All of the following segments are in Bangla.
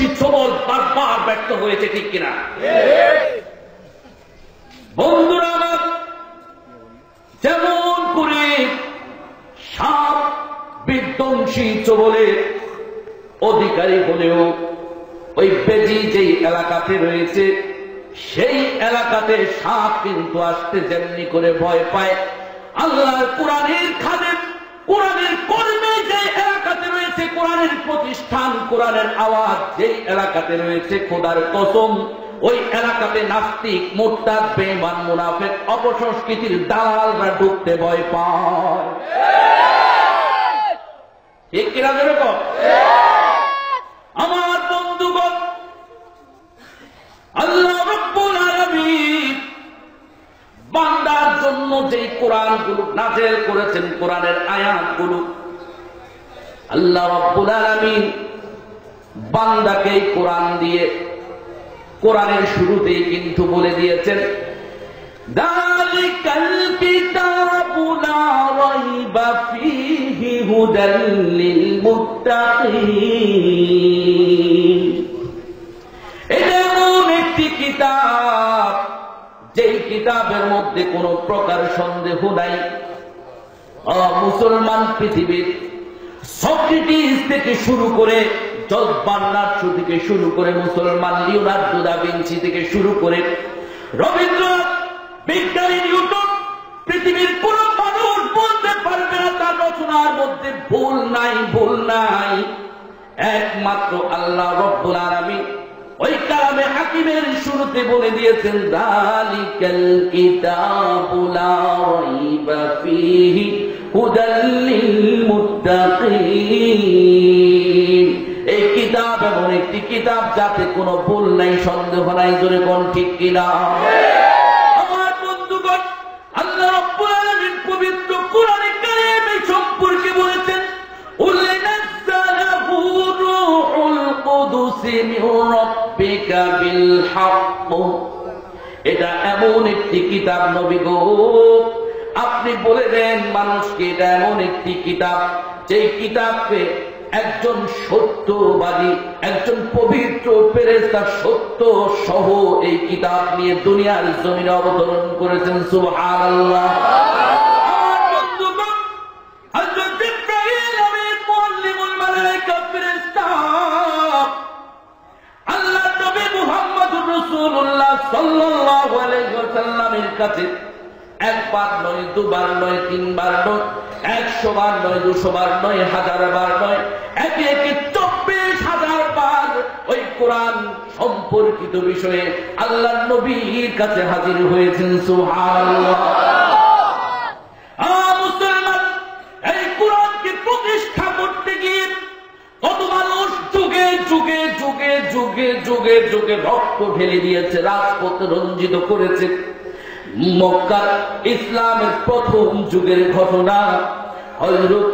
বিধ্বংসী ছোবল বারবার ব্যর্থ হয়েছে, ঠিক কিনা? বন্ধুরা আমার, যেমন করে সাপ বিধ্বংসী ছোবলের অধিকারী হলেও ওই বেজি যেই এলাকাতে রয়েছে সেই এলাকাতে সাপ কিন্তু আসতে যেমনি করে ভয় পায়, আল্লাহর কোরআনের খাদেম, কোরআনের কর্মে যে এলাকাতে রয়েছে, কোরআনের প্রতিষ্ঠান, কোরআনের আওয়াজ যেই এলাকাতে রয়েছে, খোদার কসম ওই এলাকাতে নাস্তিক, মুরতাদ, বেঈমান, মুনাফিক, অপসংস্কৃতির দালালরা ঢুকতে ভয় পায়। ঠিক কিনা যেরকম? আমার বন্ধুগণ, আল্লাহ রাব্বুল আলামিন বান্দার জন্য যে কোরআনগুলো নাযিল করেছেন, কোরআনের আয়াতগুলো, আল্লাহ রাব্বুল আলামিন বান্দাকে কোরআন দিয়ে কোরআনের শুরুতেই কিন্তু বলে দিয়েছেন, যালিকাল কিতাবু লা রাইবা ফীহি হুদাল লিল মুত্তাকিন। এটা এমন একটি কিতাব যেই কিতাবের মধ্যে কোনো প্রকার সন্দেহ নাই। মুসলমান পৃথিবীর সক্রেটিস থেকে শুরু করে, জর্জ বার্নার্ড শো থেকে শুরু করে, মুসলমান লিওনার্দো দা ভিঞ্চি থেকে শুরু করে, রবীন্দ্রনাথ, বিজ্ঞানী নিউটন, পৃথিবীর কোন মানুষ বলতে পারবে না তার রচনার মধ্যে ভুল নাই, ভুল নাই। একমাত্র আল্লাহ রাব্বুল আলামিন ওই কালামে হাকিমের শুরুতে বলে দিয়েছেন, যালিকাল কিতাবু লা রাইবা ফীহি হুদাল লিল মুত্তাকিন। এই কিতাব এমন একটি কিতাব যাতে কোনো ভুল নাই, সন্দেহ নাই। জোরে কোন ঠিক কিনা? আমার বন্ধুগণ, আল্লাহ রাব্বুল আলামিন পবিত্র কোরআনে কারিমে সম্পর্কে বলেছেন, উল্লাযালাহু রূহুল কুদুস মির রাব্বিকা বিল হক। এটা এমন একটি কিতাব নবী গো, আপনি বলে দেন মানুষকে এটা এমন একটি কিতাব যেই কিতাবকে একজন সত্যবাদী, একজন পবিত্র ফেরেশতা সত্য সহ এই কিতাব নিয়ে দুনিয়ার জমিনে অবতরণ করেছেন। সুবহানাল্লাহ। আমার বন্ধুগণ, হযরত জিবরাইল আমিন মুআল্লিমুল মালায়েকা ফেরেশতা আল্লাহ নবী মুহাম্মদুর রাসূলুল্লাহ সাল্লাল্লাহু আলাইহি ওয়াসাল্লামের কাছে একবার নয়, দুবার নয়, তিনবার নয়, 100 বার নয়, 200 বার নয়, 1000 বার নয়, একে একে 24,000 বার ওই কোরআন সম্পর্কিত বিষয়ে আল্লাহর নবীর কাছে হাজির হয়েছেন। সুবহানাল্লাহ। মুসলমান, এই কোরআনকে প্রতিষ্ঠা করতে গিয়ে কত মানুষ যুগে যুগে যুগে যুগে যুগে যুগে রক্ত ঢেলে দিয়েছে, রাজপথ রঞ্জিত করেছে। মক্কার ইসলামের প্রথম যুগের ঘটনা, হযরত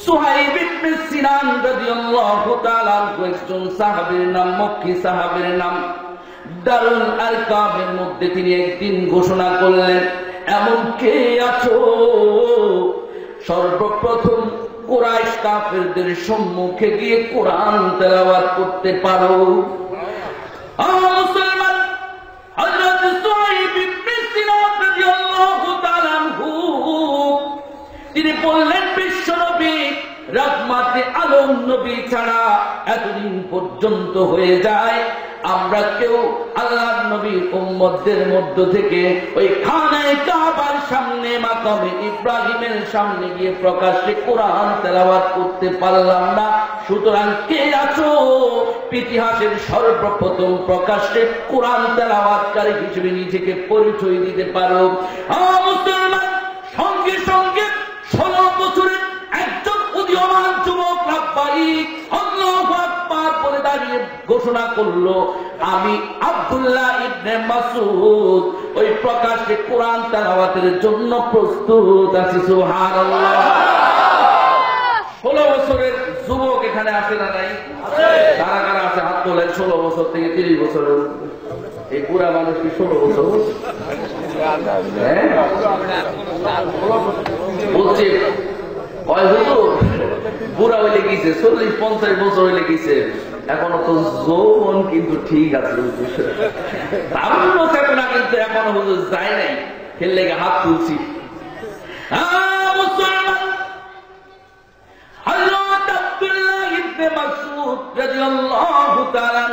সুহাইব ইবনে সিনান রাদিয়াল্লাহু তাআলা একজন সাহাবীর নাম, মক্কি সাহাবীর নাম। দারুল আরকামের মধ্যে তিনি একদিন ঘোষণা করলেন, এমন কে আছো সর্বপ্রথম কুরাইশ কাফেরদের সম্মুখে গিয়ে কোরআন তেলাওয়াত করতে পারো? মুসলমান, হযরত সুহাইব ইবনে সিনান রাদিয়াল্লাহু তাআলা তিনি বললেন, বিশ্বনবী রাহমাতে আলম নবী ছাড়া এতদিন পর্যন্ত হয়ে যায় আমরা কেউ আল্লাহর নবীর উম্মতদের মধ্য থেকে ওই খানায়ে কাবার সামনে, মাকামে ইব্রাহিমের সামনে গিয়ে প্রকাশ্যে কোরআন তেলাওয়াত করতে পারলাম না। সুতরাং কে আছো ইতিহাসের সর্বপ্রথম প্রকাশ্যে কোরআন তেলাওয়াতকারী হিসেবে নিজেকে পরিচয় দিতে পারো? মুসলমান, সঙ্গে সঙ্গে 16 বছরের একজন উদীয়মান যুবক লাব্বাইক আল্লাহু আকবার বলে দাঁড়িয়ে ঘোষণা করলো, আমি আব্দুল্লাহ ইবনে মাসউদ ওই প্রকাশ্যে কোরআন তেলাওয়াতের জন্য প্রস্তুত আছি। সুবহানাল্লাহ। 16 বছরের যুবক এখানে আছে না নাই? কারা কারা আছে হাত তোলেন। 16 বছর থেকে 30 বছরের এই বুড়া মানুষ কি 16 বছর বলছে? বুড়া হইলে গেছে 40-50 বছর হইলে গেছে, এখনো তো যৌবন কিন্তু ঠিক আছে, তারুণ্য চেতনা কিন্তু এখনো হুজুর যায় নাই, এর লেগে হাত তুলছি। মুসলমান, হযরত আব্দুল্লাহ ইবনে মাসউদ রাদিয়াল্লাহু তাআলা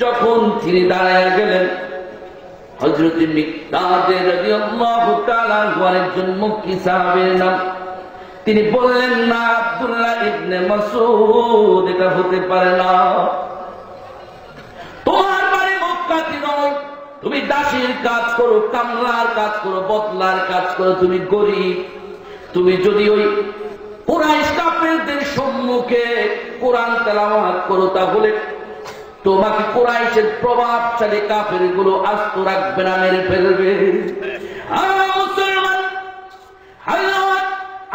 যখন তিনি দাঁড়ায় গেলেন, হযরত মিকদাদ রাদিয়াল্লাহু তাআলা একজন মক্কি সাহাবীর নাম, তিনি বললেন, না আব্দুল্লাহ ইবনে মাসউদ, এটা হতে পারে না, তোমার বাড়ি মক্কাতে নয়, তুমি দাসীর কাজ করো, কামলার কাজ করো, বদলার কাজ করো, তুমি গরীব, তুমি যদি ওই কুরাইশ কাফেরদের সম্মুখে কোরআন তেলাওয়াত করো তাহলে তোমাকে কুরাইশের প্রভাবশালী কাফের গুলো আস্ত রাখবে না, মেরে ফেলবে। মুসলমান, হযরত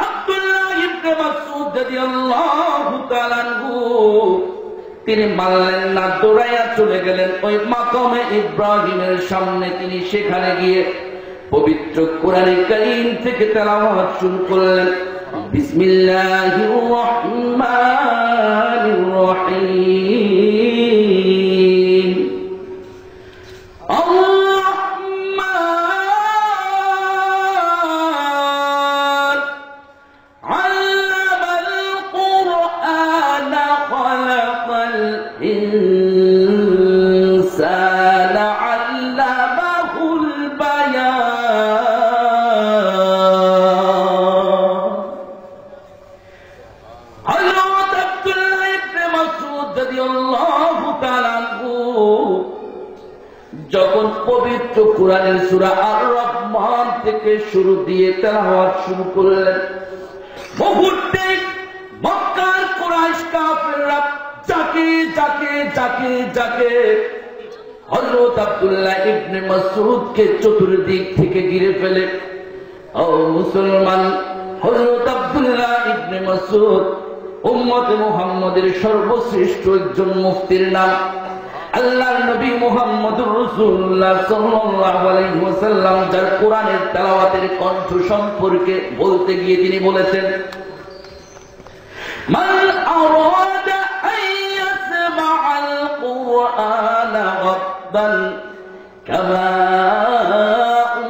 আব্দুল্লাহ ইবনে মাসউদ রাদিয়াল্লাহু তাআলা তিনি মানলেন না, দৌড়াইয়া চলে গেলেন ওই মাকামে ইব্রাহিমের সামনে। তিনি সেখানে গিয়ে পবিত্র কোরআন কারীম থেকে তেলাওয়াত শুরু করলেন। বিসমিল্লাহির রহমানির রহিম। আর-রহমান আল্লামাল কুরআন খালাকাল ইনসানা আল্লামাহুল বায়ান। হযরত আব্দুল্লাহ ইবনে মাসউদ রাদিয়াল্লাহু তাআলা যখন পবিত্র কোরআনের সূরা আর-রহমান থেকে শুরু দিয়ে তেলাওয়াত শুরু করলেন, মুহূর্তে মক্কার কুরাইশ কাফেররা যাকে যাকে যাকে যাকে হযরত আব্দুল্লাহ ইবনে মাসউদকে চতুর্দিক থেকে ঘিরে ফেলে। ও মুসলমান, হযরত আব্দুল্লাহ ইবনে মাসউদ উম্মতে মুহাম্মদের সর্বশ্রেষ্ঠ একজন মুফতির নাম। আল্লাহর নবী মুহাম্মদুর রাসূলুল্লাহ সাল্লাল্লাহু আলাইহি ওয়াসাল্লাম যার কোরআনের তেলাওয়াতের কণ্ঠ সম্পর্কে বলতে গিয়ে তিনি বলেছেন, মান আরাদা আন ইয়াসমা'আল কুরআনা গাদ্দান কামা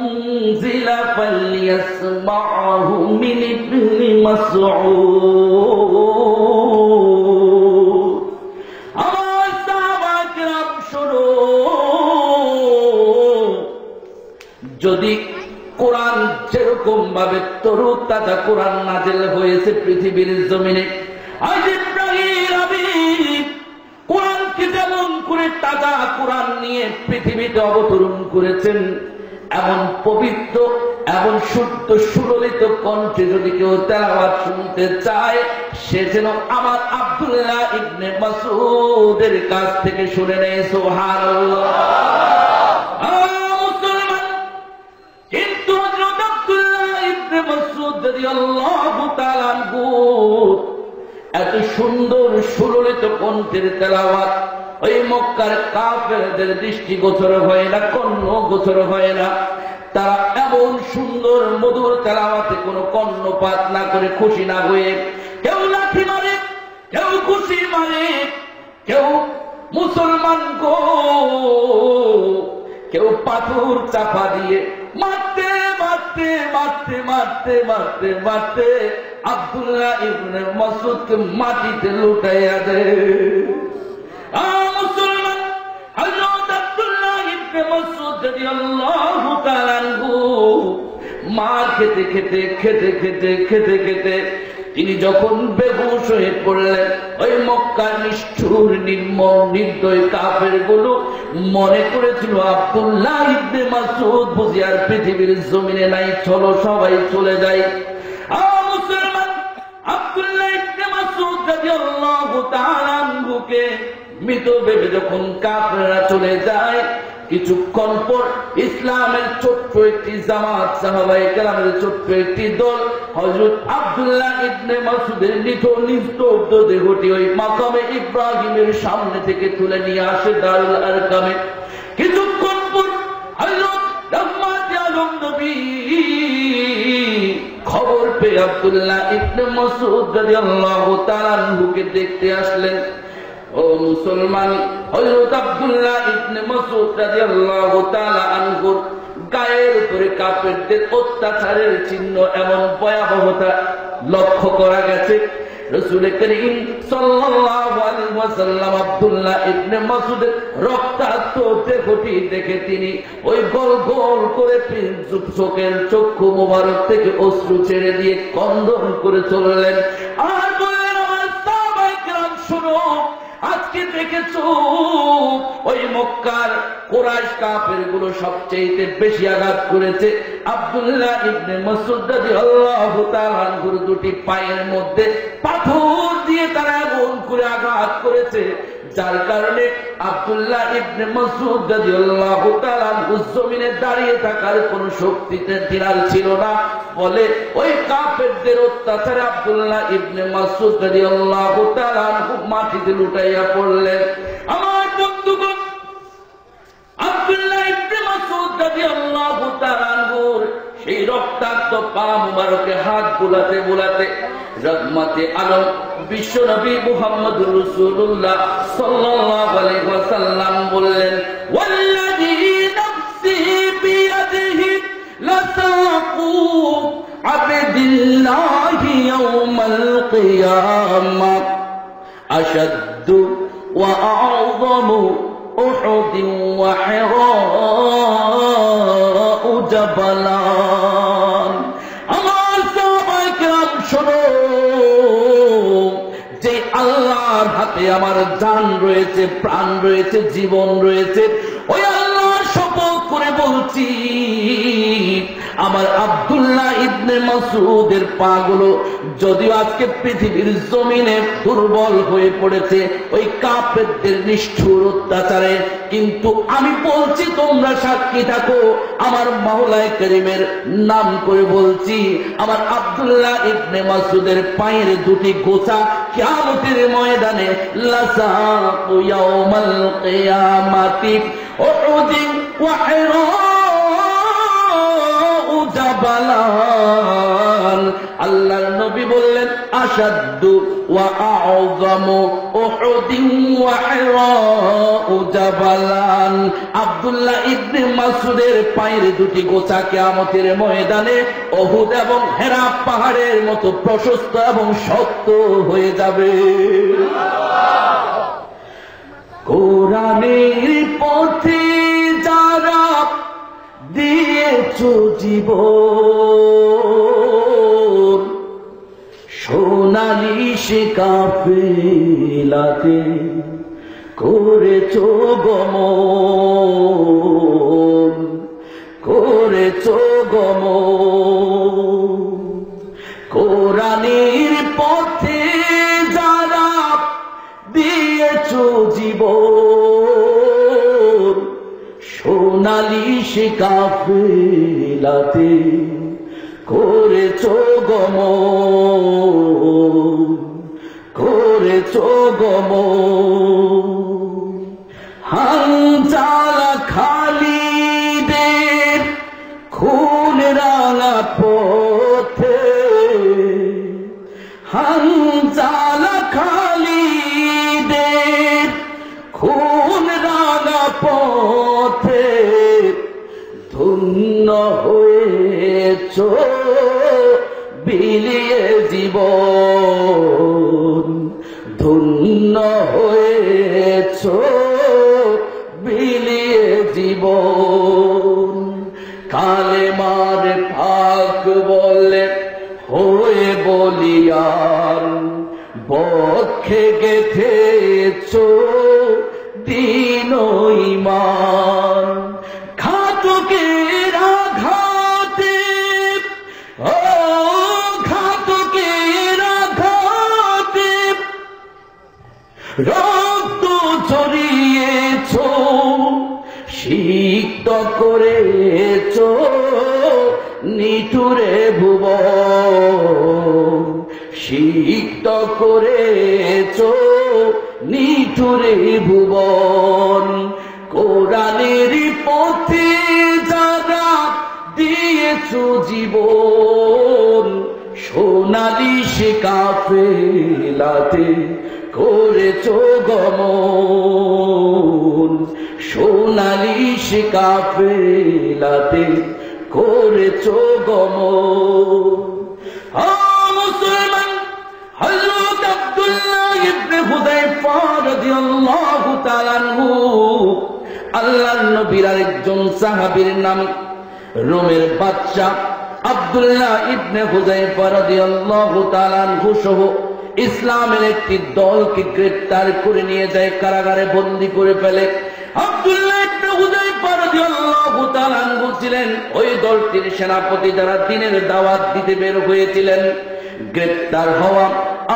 উনজিলা ফালইয়াসমা'হু মিন ইবনি মাসউদ। যদি কোরআন যেরকম ভাবে তরু তাজা কোরআন নাযিল হয়েছে পৃথিবীর জমিনে, আজ ইব্রাহিম হাবিব কোরআনকে যেমন করে তাজা কোরআন নিয়ে পৃথিবীতে অবতরণ করেছেন, এমন পবিত্র এমন শুদ্ধ সুললিত কণ্ঠে যদি কেউ তেলাওয়াত শুনতে চায়, সে যেন আমার আব্দুল্লাহ ইবনে মাসউদের কাছ থেকে শুনে নেয়। সুবহানাল্লাহ। কিন্তু হযরত আব্দুল্লাহ ইবনে মাসউদ রাদিয়াল্লাহু তাআলা আনহু এত সুন্দর সুললিত কণ্ঠের তেলাওয়াত ওই মক্কার কাফেরদের দৃষ্টিগোচর হয় না, কর্ণগোচর হয় না। তারা এমন সুন্দর মধুর তেলাওয়াতে কোনো কর্ণপাত না করে, খুশি না হয়ে, কেউ লাঠি মারে, কেউ খুশি মারে, কেউ মুসলমান গো, কেউ পাথর চাপা দিয়ে মারতে মারতে মারতে মারতে মারতে মারতে আব্দুল্লাহ ইবনে মাসউদকে মাটিতে লুটাইয়া দেয়। মুসলমান, হযরত আব্দুল্লাহ ইবনে মাসউদ রাদিয়াল্লাহু তাআলা আনহু মার খেতে খেতে খেতে খেতে খেতে খেতে তিনি যখন বেহুশ হয়ে পড়লেন, ওই মক্কার নিষ্ঠুর নির্মম নির্দয় কাফের গুলো মনে করেছিল আব্দুল্লাহ ইবনে মাসউদ বুঝি আর পৃথিবীর জমিনে নাই, চলো সবাই চলে যাই। মুসলমান, আব্দুল্লাহ ইবনে মাসউদ রাদিয়াল্লাহু তাআলা আনহুকে মৃত ভেবে যখন কাফেররা চলে যায়, কিছুক্ষণ পর ইসলামের ছোট্ট একটি জামাত, সাহাবায়ে কেরামের ছোট্ট একটি দল হযরত আব্দুল্লাহ ইবনে মাসউদের নিস্তব্ধ দেহটি ওই মাকামে ইব্রাহিমের সামনে থেকে তুলে নিয়ে আসে দারুল আরকামে। কিছুক্ষণ পর হযরত রাহমাতুল আলম নবী খবর পেয়ে হয়ে আব্দুল্লাহ ইবনে মাসউদ রাদিয়াল্লাহু তাআলা আনহুকে দেখতে আসলেন। ও মুসলমান, হযরত আব্দুল্লাহ ইবনে মাসউদ রাদিয়াল্লাহু তাআলা আনহুর গায়ের উপরে কাফেরদের অত্যাচারের চিহ্ন এমন ভয়াবহতা লক্ষ্য করা গেছে। রাসূল করিম সাল্লাল্লাহু আলাইহি ওয়াসাল্লাম আব্দুল্লাহ ইবনে মাসউদের রক্তাক্ত দেহটি দেখে তিনি ওই গোল গোল করে চোখের চক্ষু মোবারক থেকে অশ্রু ছেড়ে দিয়ে ক্রন্দন করে চললেন। আর বললেন, আমার সাহাবায়ে কেরাম শুনো, আজকে দেখেছো ওই মক্কার কুরাইশ কাফেরগুলো সবচেয়ে বেশি আঘাত করেছে আব্দুল্লাহ ইবনে মাসউদ রাদিয়াল্লাহু তাআলা আনহুর দুটি পায়ের মধ্যে পাথর দিয়ে তারা এমন করে আঘাত করেছে, যার কারণে আব্দুল্লাহ ইবনে মাসউদ রাদিয়াল্লাহু তাআলা আনহু জমিনে দাঁড়িয়ে থাকার কোন শক্তিতে তিনার ছিল না। বলে ওই কাফেরদের অত্যাচারে আব্দুল্লাহ ইবনে মাসউদ রাদিয়াল্লাহু তাআলা আনহু মাটিতে লুটাইয়া পড়লেন। আমার বন্ধুগণ, আব্দুল্লাহ ইবনে মাসউদ রাদিয়াল্লাহু তাআলা আনহুর সেই রক্তাক্ত পা মুবারকে হাত বুলাতে বুলাতে রহমতে আলম বিশ্বনবী মুহাম্মদুর রাসূলুল্লাহ সাল্লাল্লাহু আলাইহি ওয়াসাল্লাম বললেন, ওয়াল্লাযী নাফসি বিয়াদিহি লাতাকু আবদিল্লাহি ইয়াওমাল কিয়ামাহ আশাদ্দু ওয়া আ'যামু উহুদ ওয়া হিরাউ জাবালান। আমার সাহাবায়ে কেরাম শোনো, যে আল্লাহর হাতে আমার জান রয়েছে, প্রাণ রয়েছে, জীবন রয়েছে, ওই আল্লাহর শপথ করে বলছি, আমার আব্দুল্লাহ ইবনে মাসউদের পাগুলো যদিও আজকে পৃথিবীর জমিনে দুর্বল হয়ে পড়েছে ওই কাফেরদের নিষ্ঠুর অত্যাচারে, কিন্তু আমি বলছি, তোমরা সাক্ষী থাকো, আমার মাওলায়ে কারীমের নাম করে বলছি, আমার আব্দুল্লাহ ইবনে মাসউদের পায়ের দুটি গোছা কিয়ামতের ময়দানে লাসাকু ইয়াউমাল কিয়ামাতি উহুদ ওয়া হিরাউ জাবালান। আল্লাহর নবী বললেন, আশাদ্দু ওয়া আ'যামু উহুদ ওয়া হিরাউ জাবালান। আব্দুল্লাহ ইবনে মাসউদের পায়ের দুটি গোছা কিয়ামতের ময়দানে উহুদ এবং হেরা পাহাড়ের মতো প্রশস্ত এবং শক্ত হয়ে যাবে। কোরআনের পথে যারা দিয়েছো জীবন, সোনালি সে কাফেলাতে করেছো গমন, করেছো গমন। কোরআনের পথে যারা দিয়েছো জীবন, সোনালি সে কাফেলাতে করেছো গমন, করেছো গমন। হানজালা খালিদের খুন রাঙা পথে, হানজালা খালিদের খুন রাঙা পথে ধন্য হয়েছো বিলিয়ে জীবন, ধন্য হয়েছো বিলিয়ে জীবন। কালেমার পাক বলে হয়ে বলিয়ার বক্ষে গেথেছো দিন ঈমান। ঘাতকের আঘাতে, ও ঘাতকের আঘাতে রক্ত ঝরিয়েছো, সিক্ত করেছো নিঠুরে ভুবন, সিক্ত করেছো নিঠুরে ভুবন। কোরআনের পথে যারা দিয়েছো জীবন, সোনালি সে কাফেলাতে করেছো গমন, সোনালি সে কাফেলাতে করেছো গমন। মুসলমান, হযরত আব্দুল্লাহ ইবনে হুযায়ফা রাদিয়াল্লাহু তাআলা আনহু, আল্লাহর নবীর আরেকজন সাহাবীর নাম রোমের বাদশা আব্দুল্লাহ ইবনে হুযায়ফা রাদিয়াল্লাহু তাআলা আনহু সহ ইসলামের একটি দলকে গ্রেফতার করে নিয়ে যায়, কারাগারে বন্দী করে ফেলে। আব্দুল্লাহ ইবনে হুযায়ফা রাদিয়াল্লাহু তাআলা আনহু ছিলেন ওই দলটির সেনাপতি, যারা দ্বীনের দাওয়াত দিতে বের হয়েছিলেন। গ্রেফতার হওয়া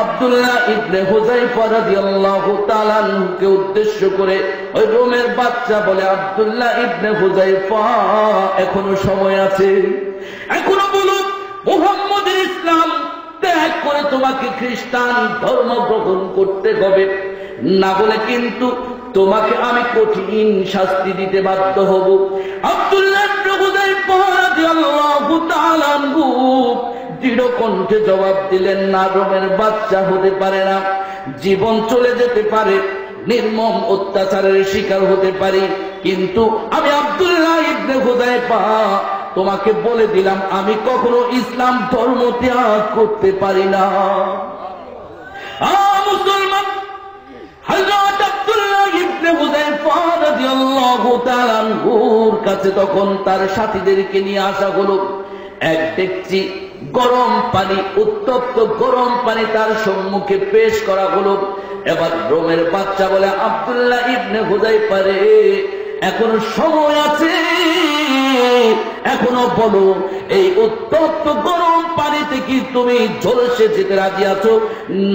আব্দুল্লাহ ইবনে হুযায়ফা রাদিয়াল্লাহু তাআলা আনহুকে উদ্দেশ্য করে ওই রোমের বাদশা বলে, আব্দুল্লাহ ইবনে হুযায়ফা, এখনো সময় আছে, এখনো বলো মুহাম্মদের ইসলাম ত্যাগ করে তোমাকে খ্রিস্টান ধর্ম গ্রহণ করতে হবে, না বলে কিন্তু তোমাকে আমি কঠিন শাস্তি দিতে বাধ্য হব। আব্দুল্লাহ ইবনে হুযায়ফা রাদিয়াল্লাহু তাআলা আনহু দৃঢ় কণ্ঠে জবাব দিলেন, না, রোমের বাদশা হতে পারে না, জীবন চলে যেতে পারে, নির্মম অত্যাচারের শিকার হতে পারি, কিন্তু আমি আব্দুল্লাহ ইবনে হুযায়ফা তোমাকে বলে দিলাম, আমি কখনো ইসলাম ধর্ম ত্যাগ করতে পারি না। মুসলমান, হযরত আব্দুল্লাহ ইবনে হুযায়ফা রাদিয়াল্লাহু তাআলা আনহুর কাছে তখন তার সাথীদেরকে নিয়ে আসা হলো। এক ডেকচি গরম পানি, উত্তপ্ত গরম পানি তার সম্মুখে পেশ করা হলো। এবার রোমের বাদশা বলে, আব্দুল্লাহ ইবনে হুযায়ফা রে, এখনো সময় আছে, এখনো বলো, এই উত্তপ্ত গরম পানিতে কি তুমি ঝলসে যেতে রাজি আছো,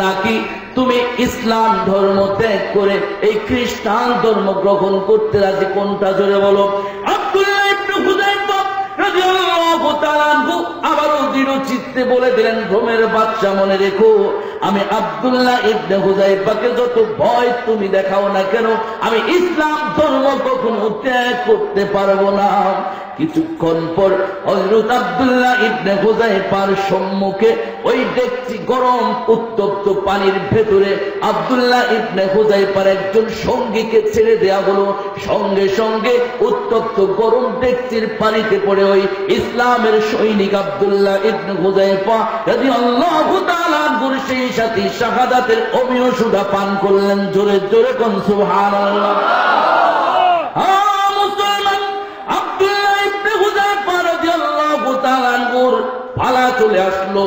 নাকি তুমি ইসলাম ধর্ম ত্যাগ করে এই খ্রিস্টান ধর্ম গ্রহণ করতে রাজি? কোনটা, জোরে বলো। আব্দুল্লাহ ইবনে হুযায়ফা রাদিয়াল্লাহু তাআলা আনহু আবারও দৃঢ় চিত্তে বলে দিলেন, রোমের বাদশা, মনে রেখো, আমি আব্দুল্লাহ ইবনে হুযায়ফাকে যত ভয় তুমি দেখাও না কেন, আমি ইসলাম ধর্ম কখনো ত্যাগ করতে পারবো না। কিছুক্ষণ পর হযরত আব্দুল্লাহ ইবনে হুযায়ফার সম্মুখে ওই ডেকচি গরম উত্তপ্ত পানির ভেতরে আব্দুল্লাহ ইবনে হুযায়ফার একজন সঙ্গীকে ছেড়ে দেয়া হলো। সঙ্গে সঙ্গে উত্তপ্ত গরম ডেকচির পানিতে পড়ে ওই ইসলামের সৈনিক আব্দুল্লাহ ইবনে হুযায়ফা রাদিয়াল্লাহু তাআলা আনহুর সেই সাথী শাহাদাতের অমীয় সুধা পান করলেন। জোরে জোরে কোন সুবহানাল্লাহ। পালা চলে আসলো।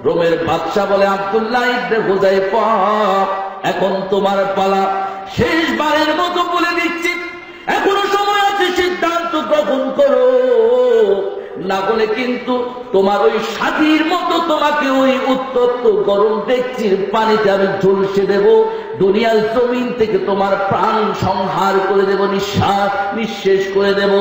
রোমের বাদশা বলে, আব্দুল্লাহ ইবনে হুযায়ফা, এখন তোমার পালা, শেষবারের মতো বলে দিচ্ছি, এখনো সময় আছে, সিদ্ধান্ত গ্রহণ করো, না বলে কিন্তু তোমার ওই সাথীর মতো তোমাকে ওই উত্তপ্ত গরম ডেকচির পানিতে আমি ঝলসে দেব, দুনিয়ার জমিন থেকে তোমার প্রাণ সংহার করে দেব, নিঃশেষ করে দেব।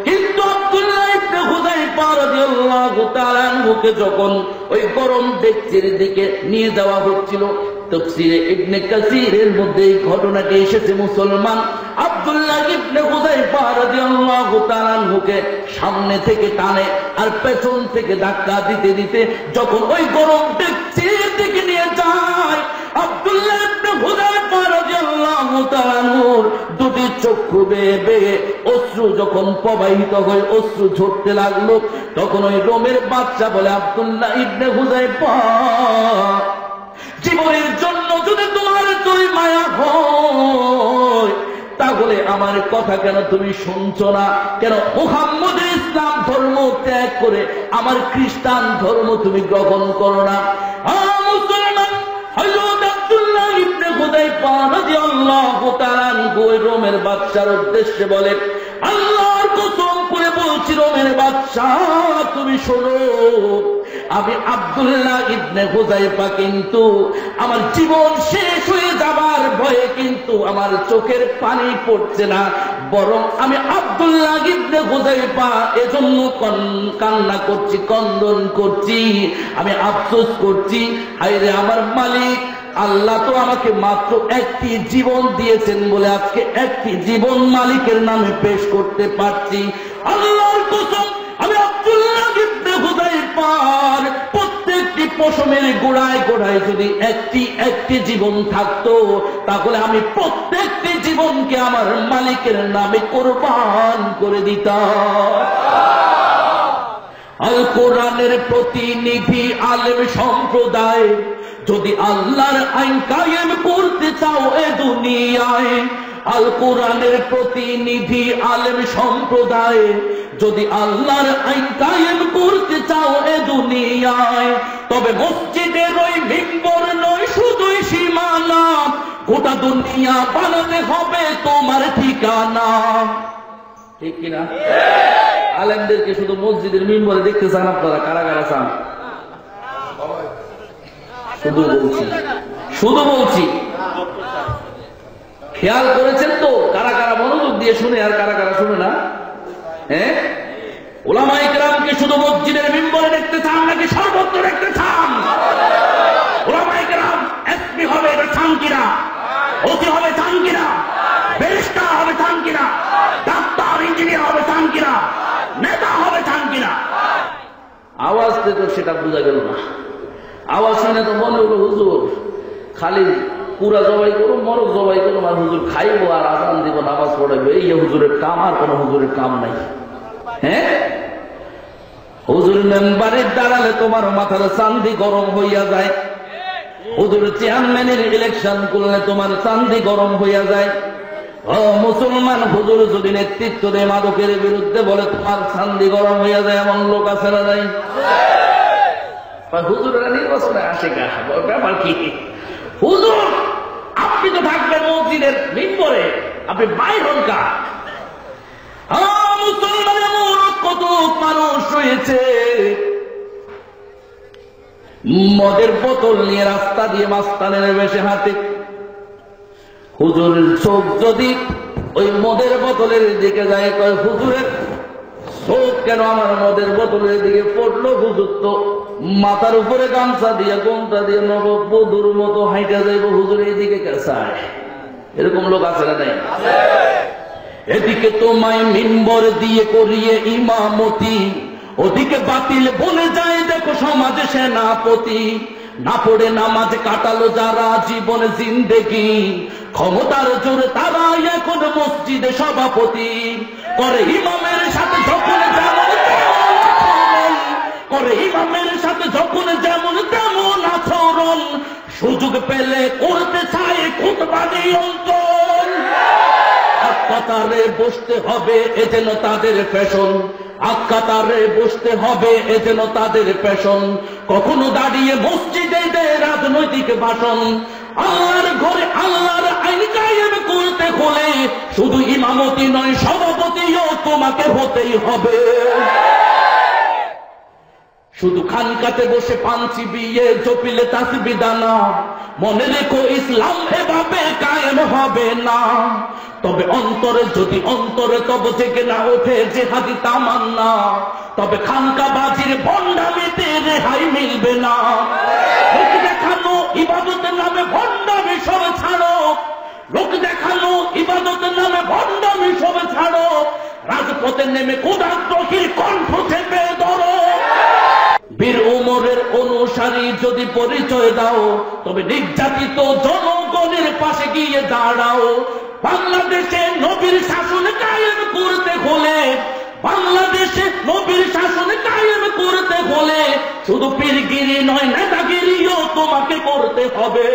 কিন্তু আব্দুল্লাহ ইবনে হুযায়ফা রাদিয়াল্লাহু তাআলা আনহুকে যখন ওই গরম ডেকচির দিকে নিয়ে যাওয়া হচ্ছিল, তাফসীরে ইবনে কাসীরের মধ্যে এই ঘটনাটি এসেছে। মুসলমান, আব্দুল্লাহ ইবনে হুযায়ফা রাদিয়াল্লাহু তাআলা আনহুকে সামনে থেকে টানে আর পেছন থেকে ধাক্কা দিতে দিতে যখন ওই গরম ডেকচির দিকে নিয়ে যায়, আব্দুল্লাহ ইবনে হুযায়ফা রাদিয়াল্লাহু তাআলা আনহুর দুটি চক্ষু বেয়ে বেয়ে অশ্রু যখন প্রবাহিত হয়ে অশ্রু ঝরতে লাগলো, তখন ওই রোমের বাদশা বলে, আব্দুল্লাহ ইবনে হুযায়ফা, জীবনের জন্য যদি তোমার তুই মায়া হয়, তাহলে আমার কথা কেন তুমি শুনছো না? কেন মুহাম্মদের ইসলাম ধর্ম ত্যাগ করে আমার খ্রিস্টান ধর্ম তুমি গ্রহণ করো না? মুসলমান, হযরত আব্দুল্লাহ ইবনে হুযায়ফা রাদিয়াল্লাহু তাআলা আনহু রোমের বাদশার উদ্দেশ্যে বলে, আল্লাহর কসম করে বলছি রোমের বাদশা, তুমি শোনো, আমি আব্দুল্লাহ ইবনে হুযায়ফা কিন্তু আমার জীবন শেষ হয়ে যাবার ভয়ে কিন্তু আমার চোখের পানি পড়ছে না, বরং আমি আব্দুল্লাহ ইবনে হুযায়ফা এজন্য কান্না করছি, ক্রন্দন করছি, আমি আফসোস করছি, হায়রে আমার মালিক, আল্লাহ তো আমাকে মাত্র একটি জীবন দিয়েছেন বলে আজকে একটি জীবন মালিকের নামে পেশ করতে পারছি। আল্লাহর কসম, আমি আব্দুল্লাহ ইবনে হুযায়ফার প্রত্যেকটি পশমের গোড়ায় গোড়ায় যদি একটি জীবন থাকতো, তাহলে আমি প্রত্যেকটি জীবনকে আমার মালিকের নামে কোরবান করে দিতাম। আল কোরআনের প্রতিনিধি আলেম সম্প্রদায়, যদি আল্লাহর আইন কায়েম করতে চাও এ দুনিয়ায়, আল কোরআনের প্রতিনিধি আলেম সম্প্রদায়, যদি আল্লাহর আইন কায়েম করতে চাও এ দুনিয়ায়, তবে মসজিদের ওই মিম্বর নয় শুধুই সীমানা, গোটা দুনিয়া বানাতে হবে তোমার ঠিকানা। ঠিক কিনা? আলেমদেরকে শুধু মসজিদের মিম্বরে দেখতে চান আপনারা? কারা কারা চান? শুধু বলছি, খেয়াল করেছেন তো কারা কারা মনোযোগ দিয়ে শুনে আর কারা কারা শুনে না? হ্যাঁ, উলামায়ে কেরামকে শুধু মসজিদের মিম্বরে দেখতে চান নাকি সর্বত্র দেখতে চান? উলামায়ে কেরাম এসপি হবে এটা চান কিনা? ওসি হবে চান কিনা? ব্যারিস্টার হবে চান কিনা? ডাক্তার ইঞ্জিনিয়ার হবে চান কিনা? নেতা হবে চান কিনা? আওয়াজ তো সেটা বোঝা গেল না। আওয়াজ শুনে তো মনে হলো হুজুর খালি পুরা জবাই করো, মরক জবাই করো, আর হুজুর খাইবো আর আজান দিব, নামাজ পড়াইবো, এই হুজুরের কাম, আর কোন হুজুরের কাম নাই। হ্যাঁ, হুজুর মেম্বারে দাঁড়ালে তোমার মাথার চান্দি গরম হইয়া যায়, হুজুর চেয়ারম্যানের ইলেকশন করলে তোমার চান্দি গরম হইয়া যায়। ও মুসলমান, হুজুর যদি নেতৃত্ব দেয় মাদকের বিরুদ্ধে বলে তোমার চান্দি গরম হইয়া যায়, এমন লোক আছে না নাই? হুজুরেরা নির্বাচনে আসে গা, ব্যাপার কি? হুজুর আপনি তো থাকবেন মসজিদের মিম্বরে, আপনি বাইর হন কা? মুসলমানের কত মানুষ রয়েছে মদের বোতল নিয়ে রাস্তা দিয়ে মাস্তানের বেশে হাতে। হুজুরের চোখ যদি ওই মদের বোতলের দিকে যায়, কয় হুজুরের চোখ কেন আমার মদের বোতলের দিকে পড়লো? হুজুর তো মাথার উপরে গামছা দিয়ে গোমটা দিয়ে নববধূর মতো হাইটা যাইব, হুজুর এইদিকে চায়। এরকম লোক আছে না নাই? এদিকে তোমায় মিম্বর দিয়ে করিয়ে ইমামতি, ওদিকে বাতিল বলে যায় দেখো সমাজে সেনাপতি। না পড়ে নামাজ কাটালো যারা জীবনে জিন্দেগি, ক্ষমতার জোরে তারা এখন মসজিদে সভাপতি। করে ইমামের সাথে যখন যেমন করে ইমামের সাথে যখন যেমন তেমন আচরণ, সুযোগ পেলে করতে চায় খুতবা নিয়ন্ত্রণ। কাতারে বসতে হবে এ যেন তাদের ফ্যাশন, কাতারে বসতে হবে এ যেন তাদের ফ্যাশন। কখনো দাঁড়িয়ে মসজিদে দেয় রাজনৈতিক ভাষণ। আল্লাহর ঘরে আল্লাহর আইন কায়েম করতে হলে শুধু ইমামতি নয় সভাপতিও তোমাকে হতেই হবে। শুধু খানকাতে বসে পাঞ্চি বিয়ে জপিলে তাসবিহ দানা, মনে রেখো ইসলাম এভাবে কায়েম হবে না। তবে অন্তরে যদি অন্তরে তবে জেগে না ওঠে জিহাদি তামান্না, তবে খানকাবাজির ভণ্ডামিতে রেহাই মিলবে না। লোক দেখানো ইবাদতের নামে ভণ্ডামি সব ছাড়ো, লোক দেখানো ইবাদতের নামে ভণ্ডামি সব ছাড়ো। রাজপথে নেমে ক্ষুধাদ্রোহীর কণ্ঠ চেপে ধরো। বীর ওমরের অনুসারী যদি পরিচয় দাও, তবে নির্যাতিত জনগণের পাশে গিয়ে দাঁড়াও। বাংলাদেশে নবীর শাসন কায়েম করতে হলে, বাংলাদেশে নবীর শাসন কায়েম করতে হলে শুধু পীরগিরি নয় নেতাগিরিও তোমাকে করতে হবে।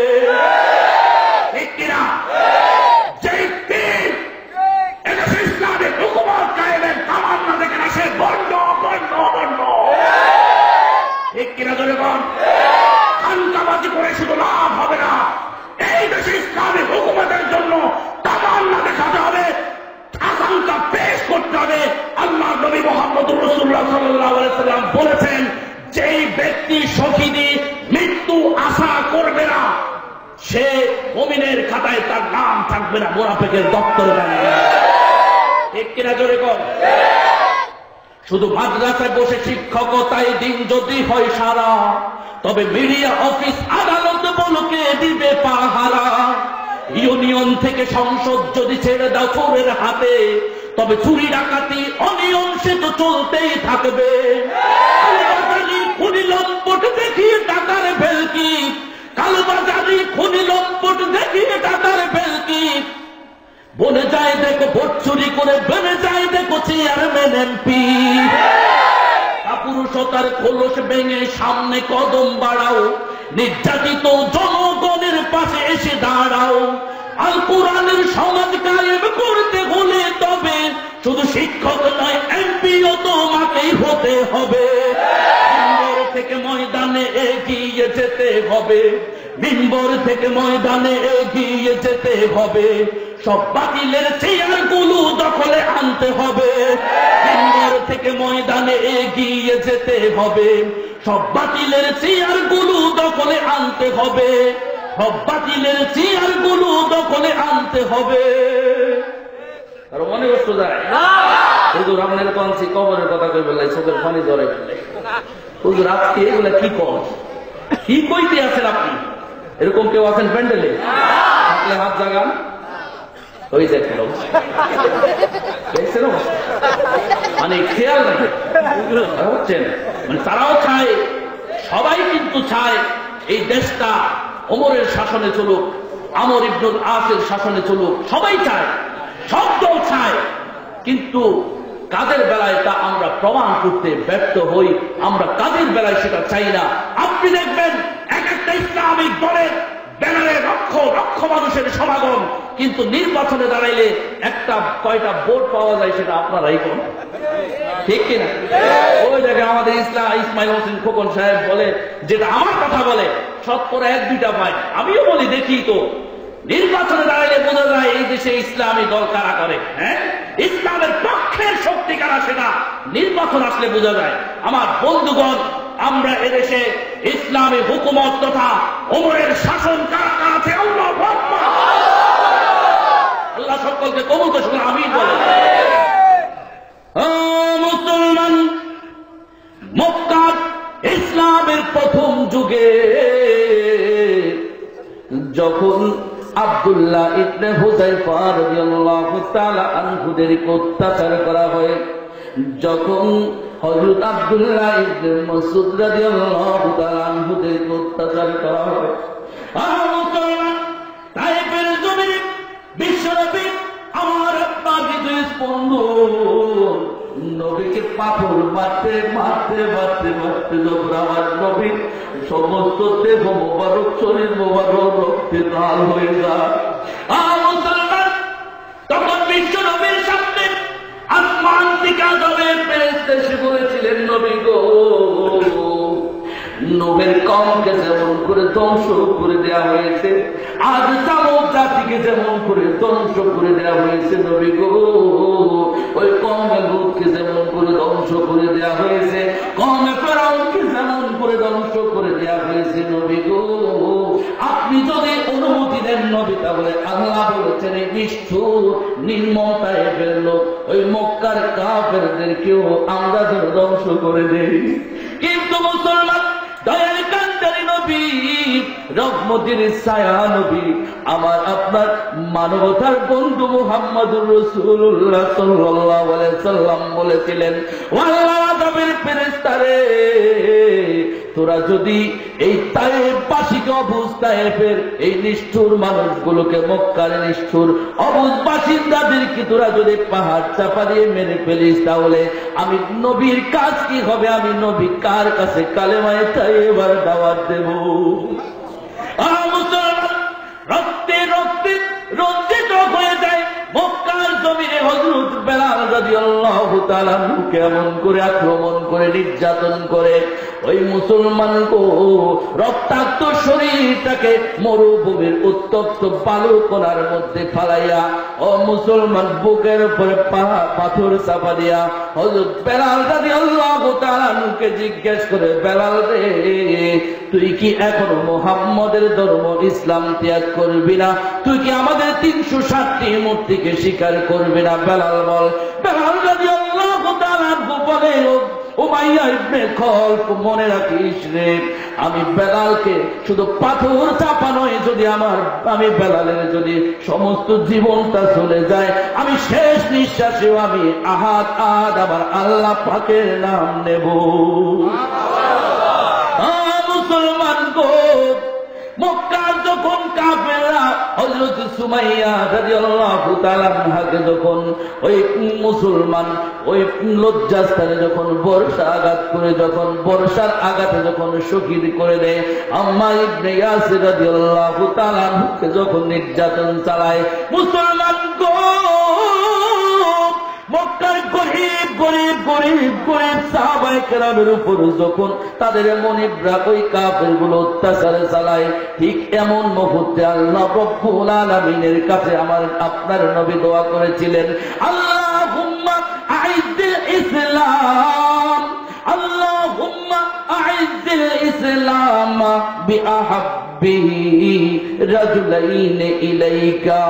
ঠিক কিনা? যেই পীর এদেশে ইসলামিক হুকুমত কায়েমের তামান্না দেখে না, সে বন্ড বন্ড বন্ড। ঠিক কিনা জনগণ? খানকাবাজি করে শুধু লাভ হবে না, এই দেশে ইসলামিক হুকুমতের জন্য তামান্না দেখাতে হবে, আকাঙ্ক্ষা পেশ করতে হবে। আল্লাহ নবী মুহাম্মদুর রাসূলুল্লাহ সাল্লাল্লাহু আলাইহি ওয়াসাল্লাম বলেছেন, যেই ব্যক্তি শহীদি মৃত্যু আশা করবে না, সে মুমিনের খাতায় তার নাম থাকবে না, মুনাফিকের দপ্তরে থাকবে। ঠিক কিনা জনগণ? শুধু মাদ্রাসায় বসে শিক্ষকতায় দিন যদি হয় সারা, তবে মিডিয়া অফিস আদালত বলকে দিবে পাহারা। ইউনিয়ন থেকে সংসদ যদি ছেড়ে দাও চোরের হাতে, তবে চুরি ডাকাতি অনিয়ম সে তো চলতেই থাকবে। খুনি লম্পট দেখিয়ে টাকা খোলস ভেঙে সামনে কদম বাড়াও, নির্যাতিত জনগণের পাশে এসে দাঁড়াও। আল কোরআনের সমাজ কায়েম করতে হলে তবে শুধু শিক্ষক নয়, এমপিও তোমাকেই হতে হবে। মিম্বর থেকে ময়দানে এগিয়ে যেতে হবে, মিম্বর থেকে ময়দানে এগিয়ে যেতে হবে। সব বাতিলের চেয়ারগুলো দখলে আনতে হবে, মিম্বর থেকে ময়দানে এগিয়ে যেতে হবে। সব বাতিলের চেয়ারগুলো দখলে আনতে হবে, সব বাতিলের চেয়ারগুলো দখলে আনতে হবে। আর মনে কষ্ট যায় হুজুর আপনার কনসি কবরের কথা কই বললাই চোখের পানি ধরে ফেলে। হুজুর আজকে এগুলা কি কর, কি কইতে আছেন আপনি? এরকম কেউ আছেন প্যান্ডেলে? থাকলে হাত জাগান। ওই দেখেন দেখছেন মানে খেয়াল রাখে হচ্ছেন, মানে তারাও চায়, সবাই কিন্তু চায় এই দেশটা ওমরের শাসনে চলুক, আমর ইবনুল আসের শাসনে চলুক। সবাই চায়, সব দল চায়, কিন্তু কাদের বেলায় তা আমরা প্রমাণ করতে ব্যর্থ হই। আমরা কাদের বেলায় সেটা চাই না। আপনি দেখবেন এক একটা ইসলামিক দলের ব্যানারে লক্ষ লক্ষ মানুষের সমাগম, কিন্তু নির্বাচনে দাঁড়াইলে একটা কয়টা ভোট পাওয়া যায় সেটা আপনারাই করেন, ঠিক কিনা? ওই দেখে আমাদের ইসমাইল হোসেন খোকন সাহেব বলে, যেটা আমার কথা বলে, শতকরা 1-2টা পায়। আমিও বলি দেখি তো, নির্বাচনে দাঁড়াইলে বোঝা যায় এই দেশে ইসলামী দল কারা করে, হ্যাঁ, ইসলামের পক্ষের শক্তি কারা সেটা নির্বাচন আসলে বোঝা যায়। আমার বন্ধুগণ, আমরা এদেশে ইসলামী হুকুমত তথা ওমরের শাসন কারা কারা আছে, আল্লাহ সকলকে কবুল করে শুনে আমিন বলে। মুসলমান, মক্কা ইসলামের প্রথম যুগে যখন আব্দুল্লাহ ইবনে হুযায়ফা রাদিয়াল্লাহু তাআলা আনহুদের অত্যাচার করা হয়, যখন হযরত আব্দুল্লাহ ইবনে মাসউদ রাদিয়াল্লাহু তাআলা আনহুদের অত্যাচার করা হয়, মুসলমান তায়েফের জমিনে বিশ্বনবী আমার আপনার হৃদয় স্পন্দন, নবীকে পাথর মারতে মারতে মারতে মারতে যখন আমার নবীর সমস্ত দেহ মোবারক, শরীর মোবারক রক্তে লাল হয়ে যায়, মুসলমান তখন বিশ্ব নবীর সামনে আসমান থেকে আযাবের ফেরেশতা এসে বলেছিলেন, নবী গো, নবীর কওমকে যেমন করে ধ্বংস করে দেওয়া হয়েছে, আজ সামুদ জাতিকে যেমন করে ধ্বংস করে দেওয়া হয়েছে, নবী গো, ওই কওমে লূতকে যেমন করে ধ্বংস করে দেওয়া হয়েছে, কওমে ফেরাউনকে যেমন করে ধ্বংস করে দেওয়া হয়েছে, নবী গো, আপনি যদি অনুমতি দেন নবী, তাহলে আল্লাহ বলেছেন এই নিষ্ঠুর নির্মমতায় ফেললো ওই মক্কার কাফেরদেরকেও আমরা যেন ধ্বংস করে দেই। কিন্তু মুসলমান, দয়ার কান্দারি নবী, রহমতের ছায়া নবী, আমার আপনার মানবতার বন্ধু মুহাম্মদুর রাসূলুল্লাহ সাল্লাল্লাহু আলাইহি সাল্লাম বলেছিলেন, আল্লাহর আযাবের ফেরেশতারে, তোরা যদি এই তায়েফবাসীকে, অবুজ তায়েফের এই নিষ্ঠুর মানুষগুলোকে, মক্কার নিষ্ঠুর অবুজ বাসিন্দাদেরকে তোরা যদি পাহাড় চাপা দিয়ে মেরে ফেলিস, তাহলে আমি নবীর কাজ কি হবে? আমি নবী কার কাছে কালেমায়ে তাইয়্যিবার দাওয়াত দেব? মুসলমান, রক্তে রক্তে রঞ্জিত হয়ে যায় মক্কার জমিনে হযরত বেলাল রাদিয়াল্লাহু তাআলা কেমন করে আক্রমণ করে, নির্যাতন করে ওই মুসলমানকে রক্তাক্ত শরীরটাকে মরুভূমির উত্তপ্ত বালুকণার মধ্যে ফালাইয়া, ও মুসলমান বুকের উপরে পাথর চাপা দিয়া হযরত বেলাল রাদিয়াল্লাহু তাআলাকে জিজ্ঞেস করে, বেলাল রে, তুই কি এখন মুহাম্মদের ধর্ম ইসলাম ত্যাগ করবি না? তুই কি আমাদের 360টি মূর্তিকে স্বীকার করবি না? বেলাল বল। বেলাল রাদিয়াল্লাহু তাআলা বলে, উমাইয়া ইবনে খলফ, মনে রাখিস রে, আমি বেলালকে শুধু পাথর চাপা নয়, যদি আমি বেলালের যদি সমস্ত জীবনটা চলে যায়, আমি শেষ নিঃশ্বাসেও আমি আহাদ আমার আল্লাহ পাকের নাম নেব। মুসলমান গো, মক্কার যখন কাফেররা হযরত সুমাইয়া রাদিয়াল্লাহু তাআলা আনহাকে যখন ওই মুসলমান ওই লজ্জাস্থানে যখন বর্ষা আঘাত করে, যখন বর্ষার আঘাতে যখন শহীদ করে দেয়, আম্মার ইবনে ইয়াসির রাদিয়াল্লাহু তাআলা আনহুকে যখন নির্যাতন চালায়, মুসলমান গো মক্কার গরিব গরিব গরিব গরিব সাহাবায়ে কেরামের উপর যখন তাদের মনিবরা ওই কাফেরগুলো অত্যাচার চালায়, ঠিক এমন মুহূর্তে আল্লাহ রব্বুল আলামিনের কাছে আমার আপনার নবী দোয়া করেছিলেন, আল্লাহুম্মা আইজ্জিল ইসলাম, আল্লাহুম্মা আইজ্জিল ইসলাম বিআহাব্বিহি রাজুলাইন ইলাইকা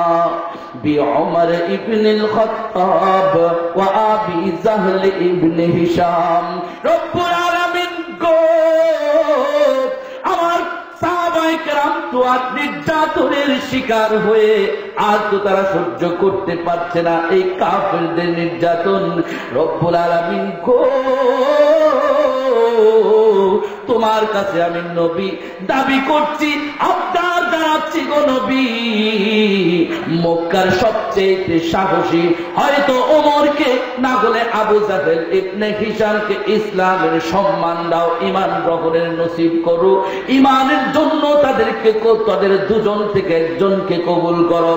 بعمر ابن الخطاب وابي سهل ابن هشام رب العالمين গো আমার সাহাবায়ে কেরাম তো আজ নির্যাতনের শিকার হয়ে আজ তো তারা সহ্য করতে পারছে না এই কাফেরদের নির্যাতন। রব্বুল আলামিন গো তোমার কাছে আমি নবী দাবি করছি, আবদার জানাচ্ছি গো নবী, মক্কার সবচেয়ে সাহসী হয়তো ওমরকে, না হলে আবু জাহেল ইবনে হিশামকে ইসলামের সম্মান দাও, ঈমান গ্রহণের নসিব করো, ঈমানের জন্য তাদেরকে তাদের দুজন থেকে একজনকে কবুল করো।